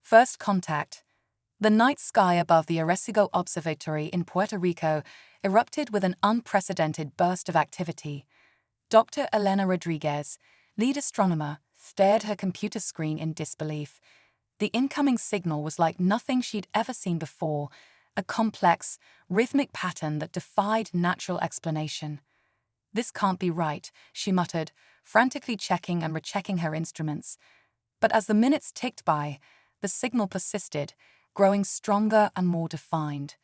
First contact. The night sky above the Arecibo Observatory in Puerto Rico erupted with an unprecedented burst of activity. Dr. Elena Rodriguez, lead astronomer, stared at her computer screen in disbelief. The incoming signal was like nothing she'd ever seen before, a complex, rhythmic pattern that defied natural explanation. "This can't be right," she muttered, frantically checking and rechecking her instruments. But as the minutes ticked by, the signal persisted, growing stronger and more defined.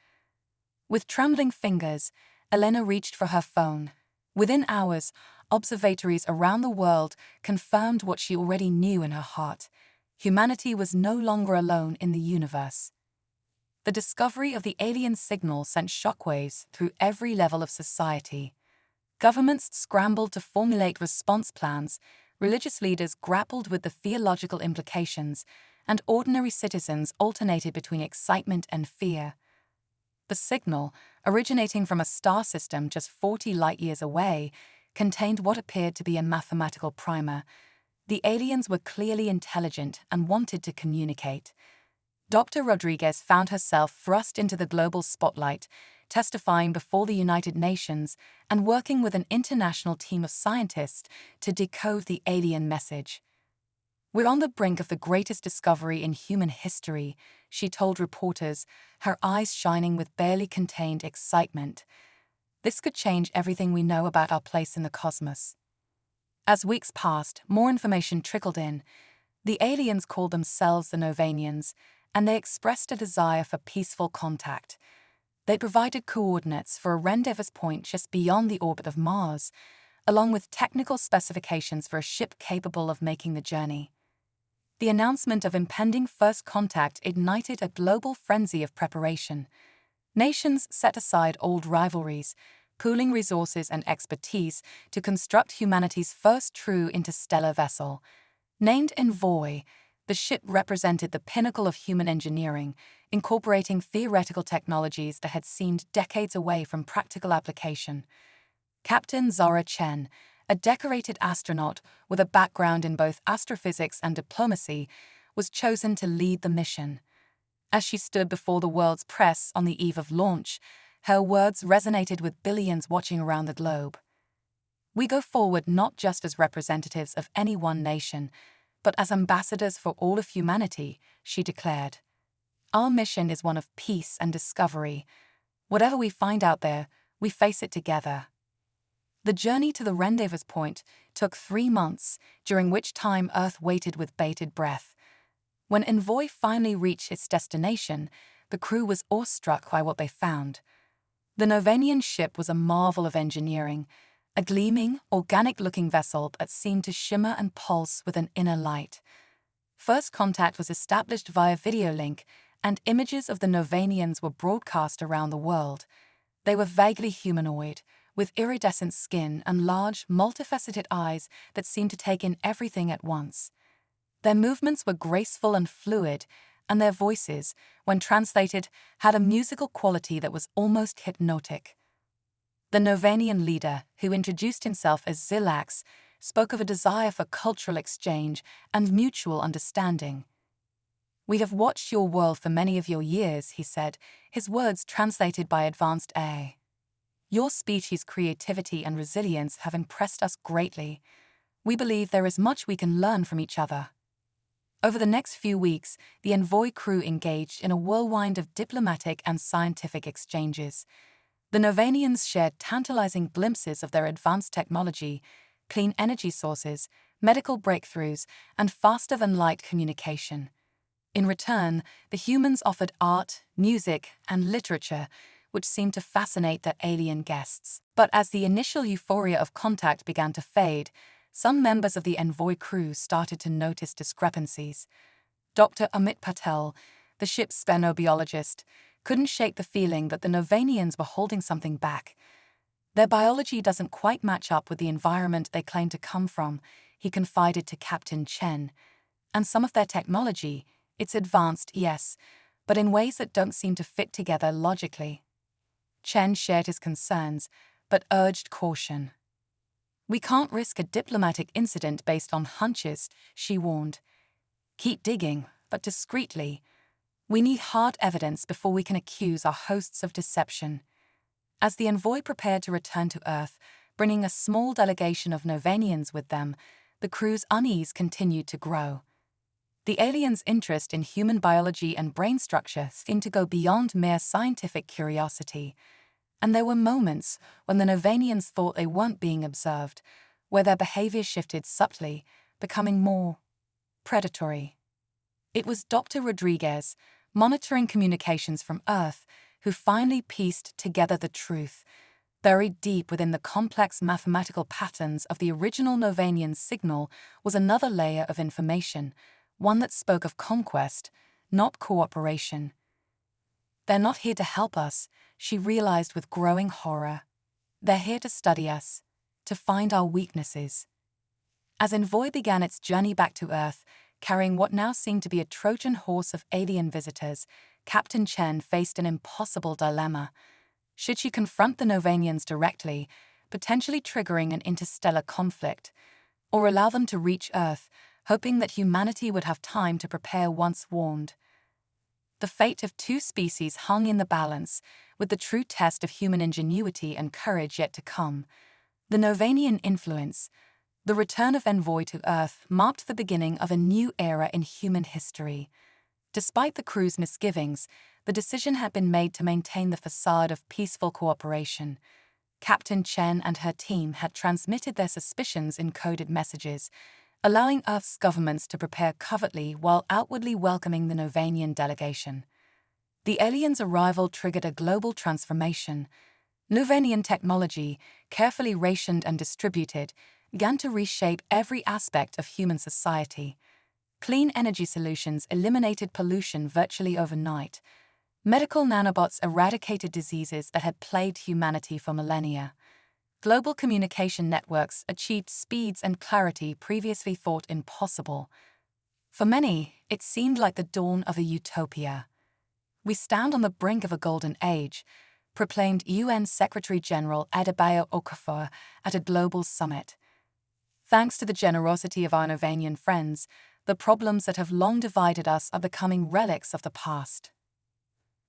With trembling fingers, Elena reached for her phone. Within hours, observatories around the world confirmed what she already knew in her heart. Humanity was no longer alone in the universe. The discovery of the alien signal sent shockwaves through every level of society. Governments scrambled to formulate response plans, religious leaders grappled with the theological implications, and ordinary citizens alternated between excitement and fear. The signal, originating from a star system just 40 light-years away, contained what appeared to be a mathematical primer. The aliens were clearly intelligent and wanted to communicate. Dr. Rodriguez found herself thrust into the global spotlight, testifying before the United Nations and working with an international team of scientists to decode the alien message. "We're on the brink of the greatest discovery in human history," she told reporters, her eyes shining with barely contained excitement. "This could change everything we know about our place in the cosmos." As weeks passed, more information trickled in. The aliens called themselves the Novanians, and they expressed a desire for peaceful contact. They provided coordinates for a rendezvous point just beyond the orbit of Mars, along with technical specifications for a ship capable of making the journey. The announcement of impending first contact ignited a global frenzy of preparation. Nations set aside old rivalries, pooling resources and expertise to construct humanity's first true interstellar vessel. Named Envoy, the ship represented the pinnacle of human engineering, incorporating theoretical technologies that had seemed decades away from practical application. Captain Zara Chen, a decorated astronaut with a background in both astrophysics and diplomacy, was chosen to lead the mission. As she stood before the world's press on the eve of launch, her words resonated with billions watching around the globe. "We go forward not just as representatives of any one nation, but as ambassadors for all of humanity," she declared. "Our mission is one of peace and discovery. Whatever we find out there, we face it together." The journey to the rendezvous point took 3 months, during which time Earth waited with bated breath. When Envoy finally reached its destination, the crew was awestruck by what they found. The Novanian ship was a marvel of engineering, a gleaming, organic-looking vessel that seemed to shimmer and pulse with an inner light. First contact was established via video link, and images of the Novanians were broadcast around the world. They were vaguely humanoid, with iridescent skin and large, multifaceted eyes that seemed to take in everything at once. Their movements were graceful and fluid, and their voices, when translated, had a musical quality that was almost hypnotic. The Novanian leader, who introduced himself as Zilax, spoke of a desire for cultural exchange and mutual understanding. "We have watched your world for many of your years," he said, his words translated by advanced AI. "Your species' creativity and resilience have impressed us greatly. We believe there is much we can learn from each other." Over the next few weeks, the Envoy crew engaged in a whirlwind of diplomatic and scientific exchanges. The Novanians shared tantalizing glimpses of their advanced technology, clean energy sources, medical breakthroughs, and faster-than-light communication. In return, the humans offered art, music, and literature, which seemed to fascinate their alien guests. But as the initial euphoria of contact began to fade, some members of the Envoy crew started to notice discrepancies. Dr. Amit Patel, the ship's spenobiologist, couldn't shake the feeling that the Novanians were holding something back. "Their biology doesn't quite match up with the environment they claim to come from," he confided to Captain Chen. "And some of their technology, it's advanced, yes, but in ways that don't seem to fit together logically." Chen shared his concerns, but urged caution. "We can't risk a diplomatic incident based on hunches," she warned. "Keep digging, but discreetly. We need hard evidence before we can accuse our hosts of deception. As the envoy prepared to return to Earth, bringing a small delegation of Novanians with them, the crew's unease continued to grow. The aliens' interest in human biology and brain structure seemed to go beyond mere scientific curiosity, and there were moments when the Novanians thought they weren't being observed, where their behavior shifted subtly, becoming more predatory. It was Dr. Rodriguez, monitoring communications from Earth, who finally pieced together the truth. Buried deep within the complex mathematical patterns of the original Novanian signal was another layer of information, one that spoke of conquest, not cooperation. They're not here to help us, she realized with growing horror. They're here to study us, to find our weaknesses. As Envoy began its journey back to Earth, carrying what now seemed to be a Trojan horse of alien visitors, Captain Chen faced an impossible dilemma. Should she confront the Novanians directly, potentially triggering an interstellar conflict, or allow them to reach Earth, hoping that humanity would have time to prepare once warned? The fate of two species hung in the balance, with the true test of human ingenuity and courage yet to come. The Novanian influence, the return of Envoy to Earth, marked the beginning of a new era in human history. Despite the crew's misgivings, the decision had been made to maintain the facade of peaceful cooperation. Captain Chen and her team had transmitted their suspicions in coded messages, allowing Earth's governments to prepare covertly while outwardly welcoming the Novanian delegation. The aliens' arrival triggered a global transformation. Novanian technology, carefully rationed and distributed, began to reshape every aspect of human society. Clean energy solutions eliminated pollution virtually overnight. Medical nanobots eradicated diseases that had plagued humanity for millennia. Global communication networks achieved speeds and clarity previously thought impossible. For many, it seemed like the dawn of a utopia. "We stand on the brink of a golden age," proclaimed UN Secretary-General Adebayo Okafor at a global summit. Thanks to the generosity of our Novanian friends, the problems that have long divided us are becoming relics of the past.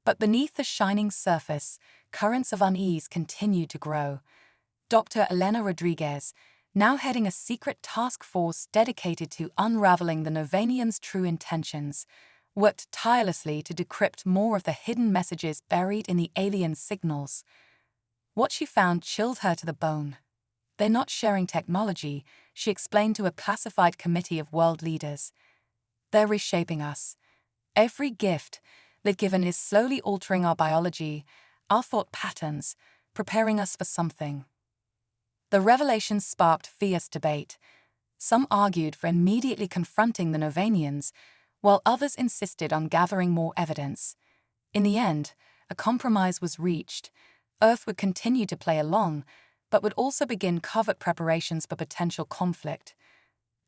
But beneath the shining surface, currents of unease continued to grow. Dr. Elena Rodriguez, now heading a secret task force dedicated to unraveling the Novanians' true intentions, worked tirelessly to decrypt more of the hidden messages buried in the alien signals. What she found chilled her to the bone. "They're not sharing technology," she explained to a classified committee of world leaders. "They're reshaping us. Every gift they've given is slowly altering our biology, our thought patterns, preparing us for something." The revelation sparked fierce debate. Some argued for immediately confronting the Novanians, while others insisted on gathering more evidence. In the end, a compromise was reached. Earth would continue to play along, but would also begin covert preparations for potential conflict.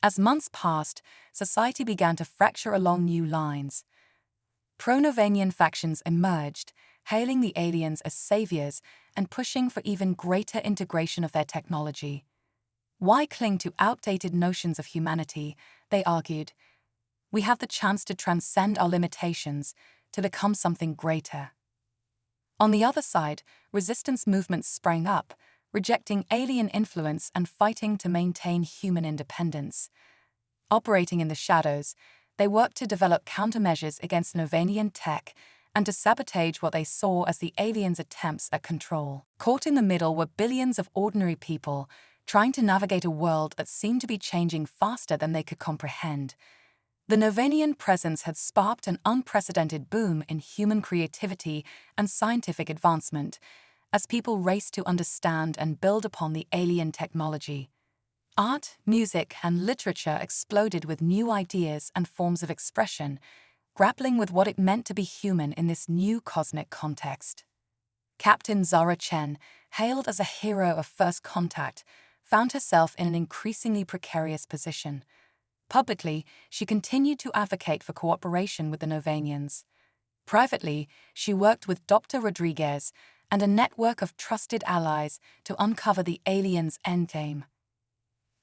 As months passed, society began to fracture along new lines. Pro-Novanian factions emerged, hailing the aliens as saviors and pushing for even greater integration of their technology. "Why cling to outdated notions of humanity?" they argued. "We have the chance to transcend our limitations, to become something greater." On the other side, resistance movements sprang up, rejecting alien influence and fighting to maintain human independence. Operating in the shadows, they worked to develop countermeasures against Novanian tech and to sabotage what they saw as the aliens' attempts at control. Caught in the middle were billions of ordinary people, trying to navigate a world that seemed to be changing faster than they could comprehend. The Novanian presence had sparked an unprecedented boom in human creativity and scientific advancement, as people raced to understand and build upon the alien technology. Art, music, and literature exploded with new ideas and forms of expression, grappling with what it meant to be human in this new cosmic context. Captain Zara Chen, hailed as a hero of first contact, found herself in an increasingly precarious position. Publicly, she continued to advocate for cooperation with the Novanians. Privately, she worked with Dr. Rodriguez and a network of trusted allies to uncover the aliens' endgame.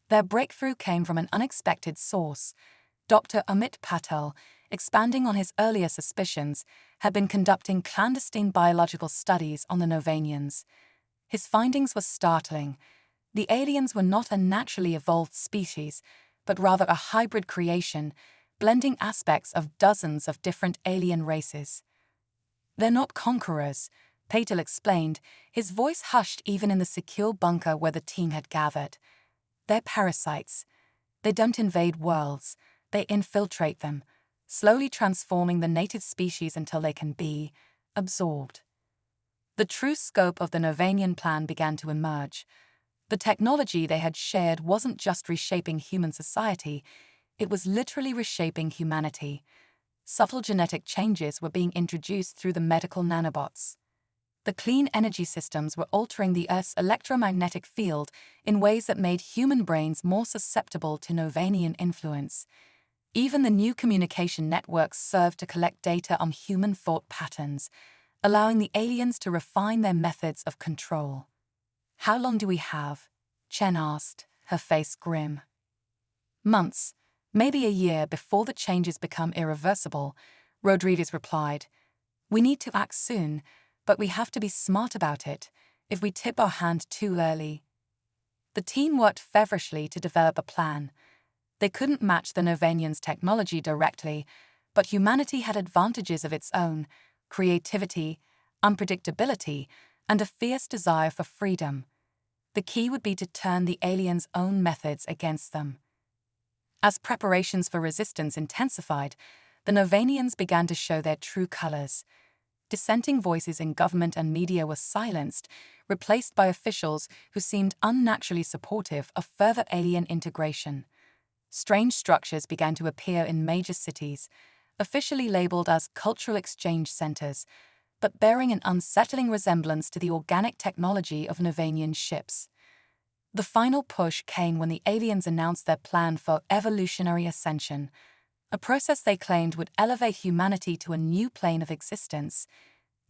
Their breakthrough came from an unexpected source. Dr. Amit Patel, expanding on his earlier suspicions, had been conducting clandestine biological studies on the Novanians. His findings were startling. The aliens were not a naturally evolved species, but rather a hybrid creation, blending aspects of dozens of different alien races. "They're not conquerors," Patel explained, his voice hushed even in the secure bunker where the team had gathered. "They're parasites. They don't invade worlds, they infiltrate them, slowly transforming the native species until they can be absorbed." The true scope of the Novanian plan began to emerge. The technology they had shared wasn't just reshaping human society, it was literally reshaping humanity. Subtle genetic changes were being introduced through the medical nanobots. The clean energy systems were altering the Earth's electromagnetic field in ways that made human brains more susceptible to Novanian influence. Even the new communication networks served to collect data on human thought patterns, allowing the aliens to refine their methods of control. "How long do we have?" Chen asked, her face grim. "Months, maybe a year before the changes become irreversible," Rodriguez replied. "We need to act soon, but we have to be smart about it. If we tip our hand too early..." The team worked feverishly to develop a plan. They couldn't match the Novanians' technology directly, but humanity had advantages of its own: creativity, unpredictability, and a fierce desire for freedom. The key would be to turn the aliens' own methods against them. As preparations for resistance intensified, the Novanians began to show their true colors. Dissenting voices in government and media were silenced, replaced by officials who seemed unnaturally supportive of further alien integration. Strange structures began to appear in major cities, officially labeled as cultural exchange centers, but bearing an unsettling resemblance to the organic technology of Novanian ships. The final push came when the aliens announced their plan for evolutionary ascension, a process they claimed would elevate humanity to a new plane of existence.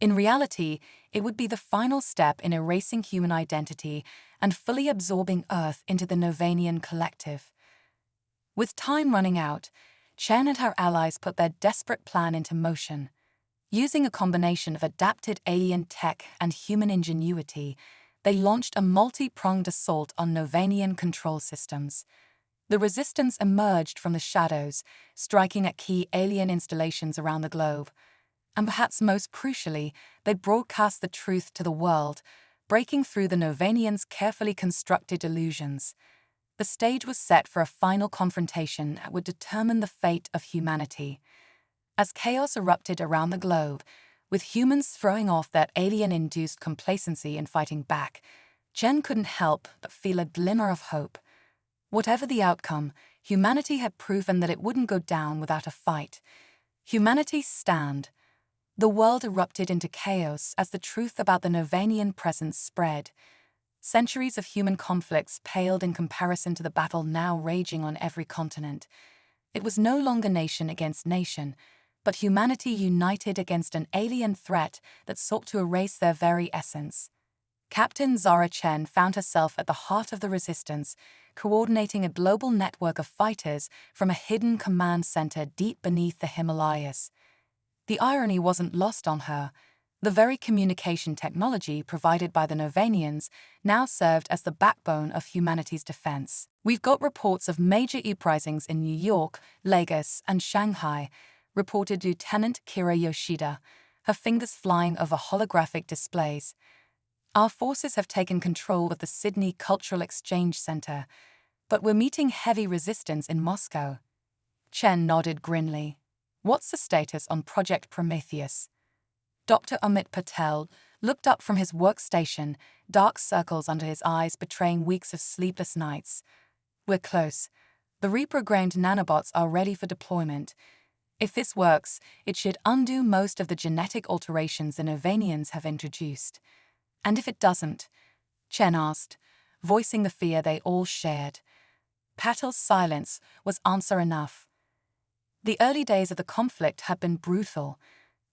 In reality, it would be the final step in erasing human identity and fully absorbing Earth into the Novanian collective. With time running out, Chen and her allies put their desperate plan into motion. Using a combination of adapted alien tech and human ingenuity, they launched a multi-pronged assault on Novanian control systems. The resistance emerged from the shadows, striking at key alien installations around the globe. And perhaps most crucially, they broadcast the truth to the world, breaking through the Novanians' carefully constructed illusions. The stage was set for a final confrontation that would determine the fate of humanity. As chaos erupted around the globe, with humans throwing off that alien-induced complacency and fighting back, Chen couldn't help but feel a glimmer of hope. Whatever the outcome, humanity had proven that it wouldn't go down without a fight. Humanity's stand. The world erupted into chaos as the truth about the Novanian presence spread. Centuries of human conflicts paled in comparison to the battle now raging on every continent. It was no longer nation against nation, but humanity united against an alien threat that sought to erase their very essence. Captain Zara Chen found herself at the heart of the resistance, coordinating a global network of fighters from a hidden command center deep beneath the Himalayas. The irony wasn't lost on her. The very communication technology provided by the Novanians now served as the backbone of humanity's defense. "We've got reports of major uprisings in New York, Lagos, and Shanghai," reported Lieutenant Kira Yoshida, her fingers flying over holographic displays. "Our forces have taken control of the Sydney Cultural Exchange Center, but we're meeting heavy resistance in Moscow." Chen nodded grimly. "What's the status on Project Prometheus?" Dr. Amit Patel looked up from his workstation, dark circles under his eyes betraying weeks of sleepless nights. "We're close. The reprogrammed nanobots are ready for deployment. If this works, it should undo most of the genetic alterations the Novanians have introduced." "And if it doesn't?" Chen asked, voicing the fear they all shared. Patel's silence was answer enough. The early days of the conflict had been brutal.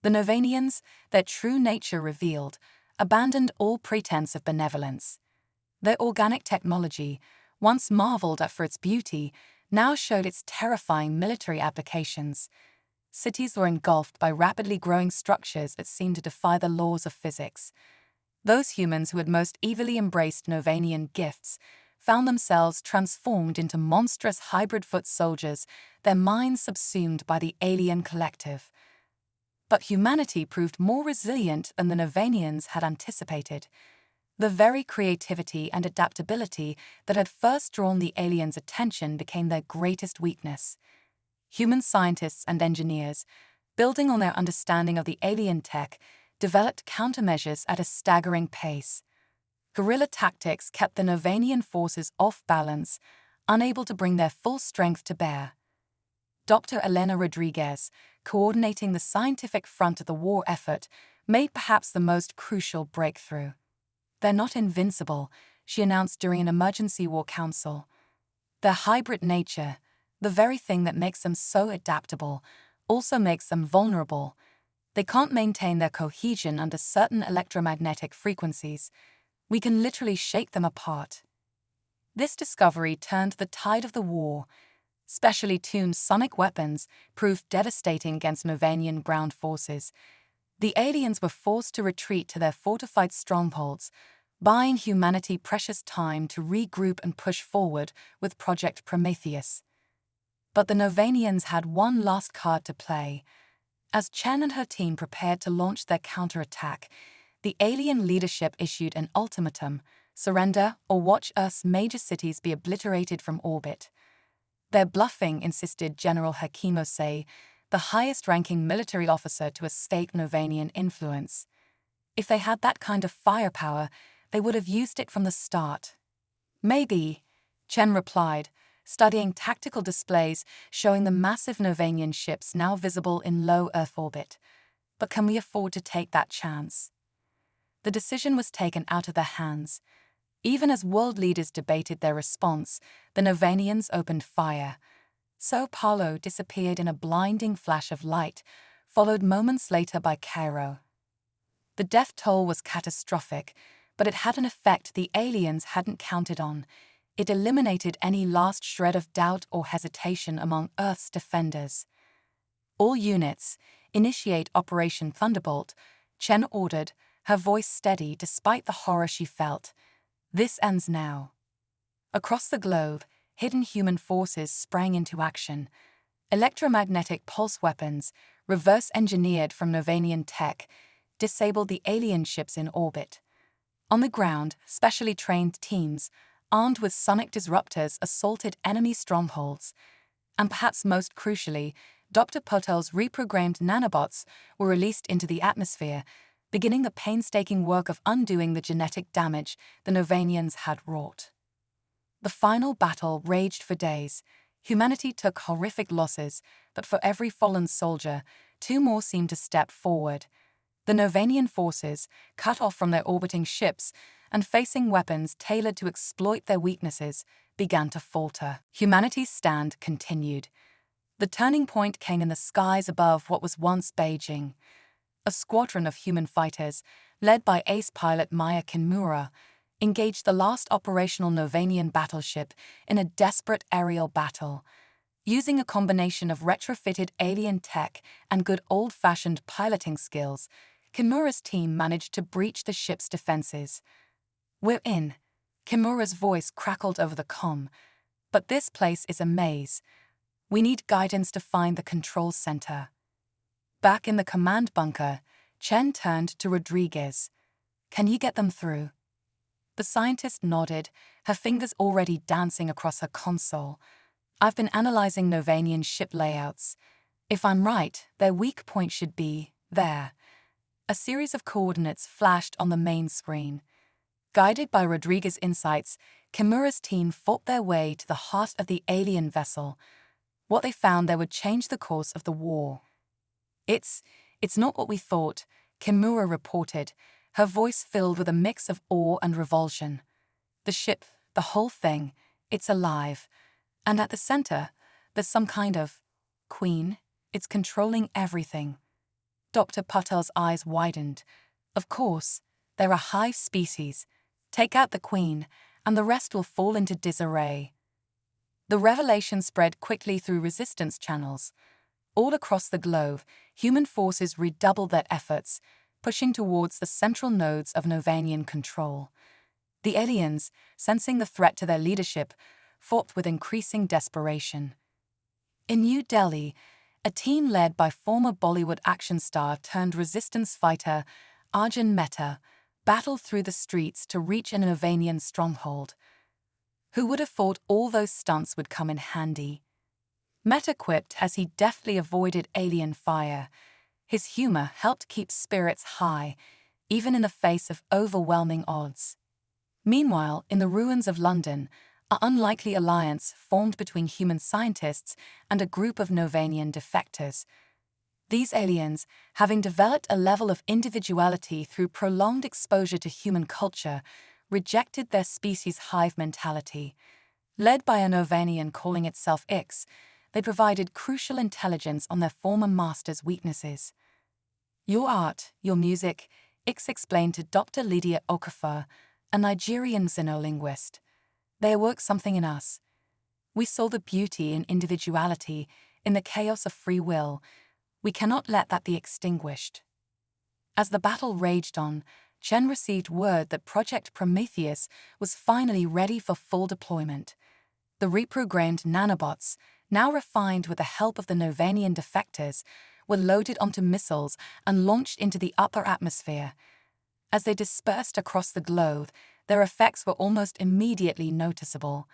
The Novanians, their true nature revealed, abandoned all pretense of benevolence. Their organic technology, once marveled at for its beauty, now showed its terrifying military applications. Cities were engulfed by rapidly growing structures that seemed to defy the laws of physics. Those humans who had most eagerly embraced Novanian gifts found themselves transformed into monstrous hybrid foot soldiers, their minds subsumed by the alien collective. But humanity proved more resilient than the Novanians had anticipated. The very creativity and adaptability that had first drawn the aliens' attention became their greatest weakness. Human scientists and engineers, building on their understanding of the alien tech, developed countermeasures at a staggering pace. Guerrilla tactics kept the Novanian forces off balance, unable to bring their full strength to bear. Dr. Elena Rodriguez, coordinating the scientific front of the war effort, made perhaps the most crucial breakthrough. "They're not invincible," she announced during an emergency war council. "Their hybrid nature, the very thing that makes them so adaptable, also makes them vulnerable. They can't maintain their cohesion under certain electromagnetic frequencies. We can literally shake them apart." This discovery turned the tide of the war. Specially tuned sonic weapons proved devastating against Novanian ground forces. The aliens were forced to retreat to their fortified strongholds, buying humanity precious time to regroup and push forward with Project Prometheus. But the Novanians had one last card to play. As Chen and her team prepared to launch their counterattack, the alien leadership issued an ultimatum: surrender or watch Earth's major cities be obliterated from orbit. "They're bluffing," insisted General Hakimose, the highest-ranking military officer to escape Novanian influence. "If they had that kind of firepower, they would have used it from the start." "Maybe," Chen replied, studying tactical displays showing the massive Novanian ships now visible in low Earth orbit. "But can we afford to take that chance?" The decision was taken out of their hands. Even as world leaders debated their response, the Novanians opened fire. Sao Paulo disappeared in a blinding flash of light, followed moments later by Cairo. The death toll was catastrophic, but it had an effect the aliens hadn't counted on. It eliminated any last shred of doubt or hesitation among Earth's defenders. "All units, initiate Operation Thunderbolt," Chen ordered, her voice steady despite the horror she felt. "This ends now." Across the globe, hidden human forces sprang into action. Electromagnetic pulse weapons, reverse-engineered from Novanian tech, disabled the alien ships in orbit. On the ground, specially trained teams, armed with sonic disruptors, assaulted enemy strongholds. And perhaps most crucially, Dr. Potel's reprogrammed nanobots were released into the atmosphere, beginning the painstaking work of undoing the genetic damage the Novanians had wrought. The final battle raged for days. Humanity took horrific losses, but for every fallen soldier, two more seemed to step forward. The Novanian forces, cut off from their orbiting ships and facing weapons tailored to exploit their weaknesses, began to falter. Humanity's stand continued. The turning point came in the skies above what was once Beijing. A squadron of human fighters, led by ace pilot Maya Kimura, engaged the last operational Novanian battleship in a desperate aerial battle. Using a combination of retrofitted alien tech and good old-fashioned piloting skills, Kimura's team managed to breach the ship's defenses. "We're in," Kimura's voice crackled over the comm. "But this place is a maze. We need guidance to find the control center." Back in the command bunker, Chen turned to Rodriguez. "Can you get them through?" The scientist nodded, her fingers already dancing across her console. "I've been analyzing Novanian ship layouts. If I'm right, their weak point should be there." A series of coordinates flashed on the main screen. Guided by Rodriguez's insights, Kimura's team fought their way to the heart of the alien vessel. What they found there would change the course of the war. It's not what we thought," Kimura reported, her voice filled with a mix of awe and revulsion. "The ship, the whole thing, it's alive. And at the center, there's some kind of queen. It's controlling everything." Dr. Patel's eyes widened. "Of course, they're a hive species. Take out the queen, and the rest will fall into disarray." The revelation spread quickly through resistance channels. All across the globe, human forces redoubled their efforts, pushing towards the central nodes of Novanian control. The aliens, sensing the threat to their leadership, fought with increasing desperation. In New Delhi, a team led by former Bollywood action star turned resistance fighter Arjun Mehta battled through the streets to reach an Novanian stronghold. Who would have thought all those stunts would come in handy? Mehta quipped as he deftly avoided alien fire. His humor helped keep spirits high, even in the face of overwhelming odds. Meanwhile, in the ruins of London, an unlikely alliance formed between human scientists and a group of Novanian defectors. These aliens, having developed a level of individuality through prolonged exposure to human culture, rejected their species' hive mentality. Led by a Novanian calling itself X, they provided crucial intelligence on their former master's weaknesses. Your art, your music, X explained to Dr. Lydia Okafor, a Nigerian xenolinguist. They awoke something in us. We saw the beauty in individuality, in the chaos of free will. We cannot let that be extinguished. As the battle raged on, Chen received word that Project Prometheus was finally ready for full deployment. The reprogrammed nanobots, now refined with the help of the Novanian defectors, were loaded onto missiles and launched into the upper atmosphere. As they dispersed across the globe, their effects were almost immediately noticeable.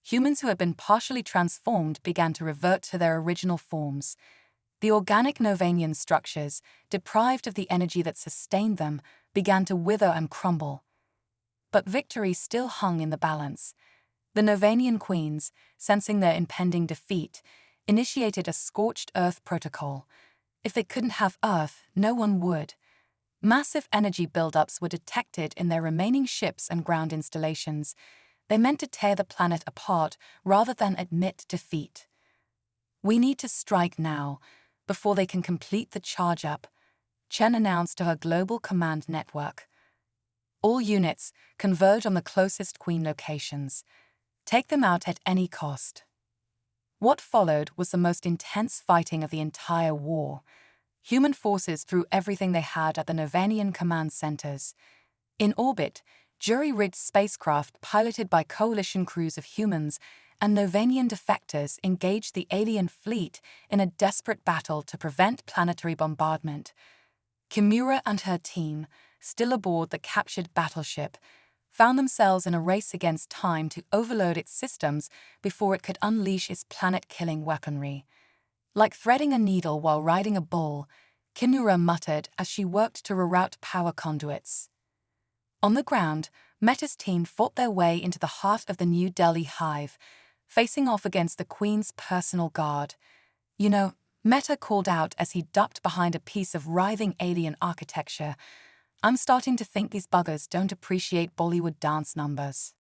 Humans who had been partially transformed began to revert to their original forms. The organic Novanian structures, deprived of the energy that sustained them, began to wither and crumble. But victory still hung in the balance. The Novanian queens, sensing their impending defeat, initiated a scorched earth protocol. If they couldn't have Earth, no one would. Massive energy buildups were detected in their remaining ships and ground installations. They meant to tear the planet apart rather than admit defeat. We need to strike now, before they can complete the charge-up, Chen announced to her global command network. All units converge on the closest queen locations. Take them out at any cost. What followed was the most intense fighting of the entire war. Human forces threw everything they had at the Novanian command centers. In orbit, jury-rigged spacecraft piloted by coalition crews of humans and Novanian defectors engaged the alien fleet in a desperate battle to prevent planetary bombardment. Kimura and her team, still aboard the captured battleship, found themselves in a race against time to overload its systems before it could unleash its planet-killing weaponry. Like threading a needle while riding a bull, Kimura muttered as she worked to reroute power conduits. On the ground, Mehta's team fought their way into the heart of the New Delhi hive, facing off against the Queen's personal guard. You know, Mehta called out as he ducked behind a piece of writhing alien architecture, I'm starting to think these buggers don't appreciate Bollywood dance numbers.